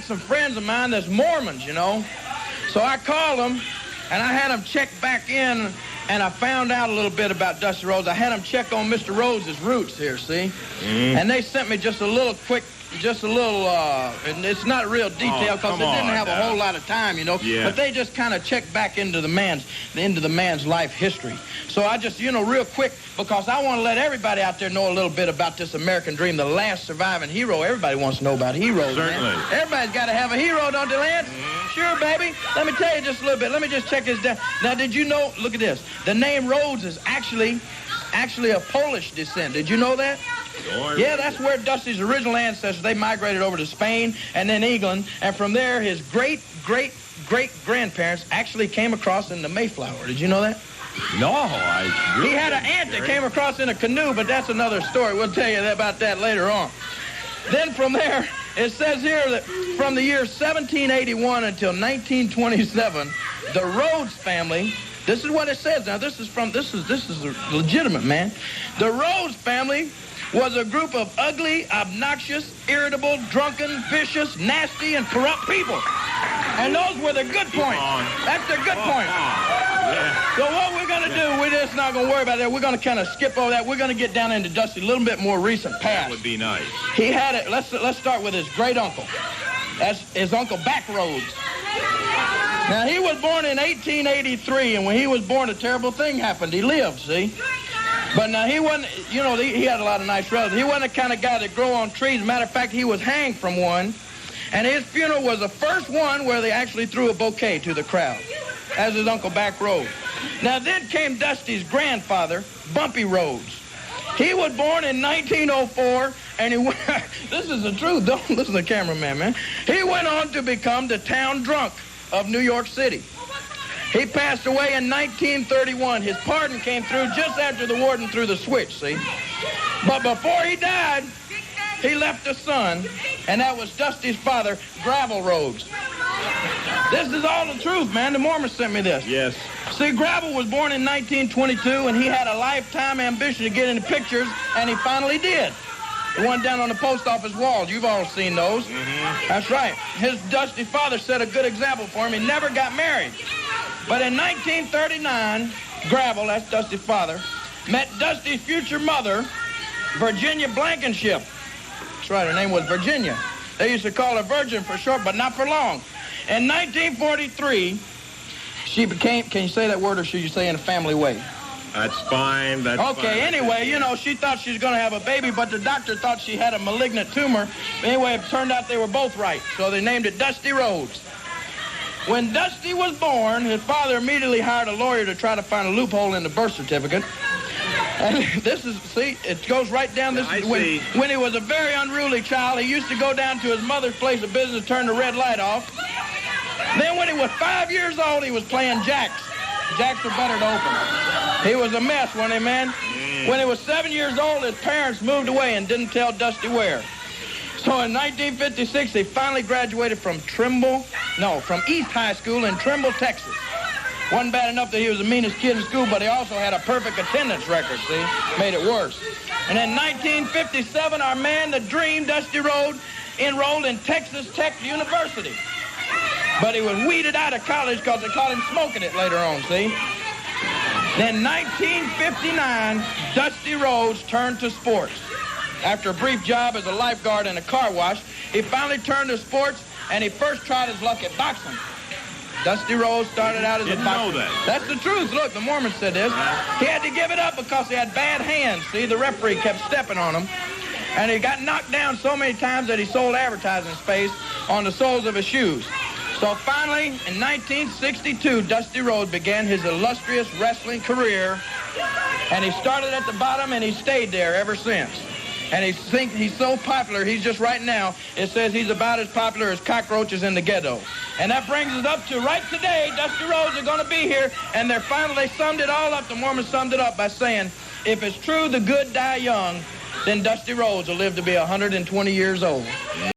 some friends of mine that's Mormons, you know. So I called them, and I had them check back in, and I found out a little bit about Dusty Rhodes. I had them check on Mr. Rhodes' roots here, see? And they sent me just a little quick, and it's not real detail because they didn't have a whole lot of time, you know. Yeah. But they just kind of checked back into the man's life history. So I just, you know, real quick, because I want to let everybody out there know a little bit about this American dream, the last surviving hero. Everybody wants to know about heroes, Certainly. man. Everybody's got to have a hero, don't they, Lance? Sure, baby. Let me tell you just a little bit. Let me just check this down. Now, did you know, look at this, the name Rhodes is actually of Polish descent. Did you know that? Yeah, that's where Dusty's original ancestors, they migrated over to Spain and then England, and from there his great-great-great-grandparents actually came across in the Mayflower. Did you know that? No, I really He had an aunt that came across in a canoe, but that's another story. We'll tell you about that later on. Then from there, it says here that from the year 1781 until 1927, the Rhodes family, this is what it says. Now, this is legitimate, man. The Rhodes family was a group of ugly, obnoxious, irritable, drunken, vicious, nasty, and corrupt people. And those were the good points. That's the good point. Yeah. So what we're going to do, we're just not going to worry about that. We're going to kind of skip over that. We're going to get down into Dusty a little bit more recent past. That would be nice. He had it. Let's start with his great uncle. That's his Uncle Back Rhodes. Now, he was born in 1883, and when he was born, a terrible thing happened. He lived, see? But now, he wasn't, you know, he had a lot of nice relatives. He wasn't the kind of guy that grow on trees. Matter of fact, he was hanged from one, and his funeral was the first one where they actually threw a bouquet to the crowd, as his Uncle Back Rhodes. Now, then came Dusty's grandfather, Bumpy Rhodes. He was born in 1904, and he went, this is the truth, don't listen to the cameraman, man. He went on to become the town drunk of New York City. He passed away in 1931. His pardon came through just after the warden threw the switch, see? But before he died, he left a son, and that was Dusty's father, Gravel Rhodes. This is all the truth, man. The Mormons sent me this. Yes. See, Gravel was born in 1922, and he had a lifetime ambition to get into pictures, and he finally did. The one down on the post office walls. You've all seen those. That's right. His Dusty father set a good example for him. He never got married. But in 1939, Gravel, that's Dusty's father, met Dusty's future mother, Virginia Blankenship. That's right, her name was Virginia. They used to call her Virgin for short, but not for long. In 1943, she became, can you say that word or should you say in a family way? That's fine. That's okay, fine. Anyway, you know, she thought she was going to have a baby, but the doctor thought she had a malignant tumor. Anyway, it turned out they were both right, so they named it Dusty Rhodes. When Dusty was born, his father immediately hired a lawyer to try to find a loophole in the birth certificate. And this is, see, it goes right down. This is when he was a very unruly child, he used to go down to his mother's place of business, turn the red light off. Then when he was 5 years old, he was playing jacks. Jacks are better to open. He was a mess, wasn't he, man? When he was 7 years old, his parents moved away and didn't tell Dusty where. So in 1956, he finally graduated from East High School in Trimble, Texas. Wasn't bad enough that he was the meanest kid in school, but he also had a perfect attendance record, see? Made it worse. And in 1957, our man, the dream, Dusty Rhodes, enrolled in Texas Tech University. But he was weeded out of college because they caught him smoking it later on, see? Then 1959, Dusty Rhodes turned to sports. After a brief job as a lifeguard in a car wash, he finally turned to sports, and he first tried his luck at boxing. Dusty Rhodes started out as a boxer. Didn't know that. That's the truth. Look, the Mormons said this. He had to give it up because he had bad hands. See, the referee kept stepping on him. And he got knocked down so many times that he sold advertising space on the soles of his shoes. So finally, in 1962, Dusty Rhodes began his illustrious wrestling career. And he started at the bottom, and he stayed there ever since. And he's so popular, he's just right now, it says he's about as popular as cockroaches in the ghetto. And that brings us up to right today, Dusty Rhodes are going to be here, and they summed it all up, the Mormons summed it up by saying, if it's true the good die young, then Dusty Rhodes will live to be 120 years old.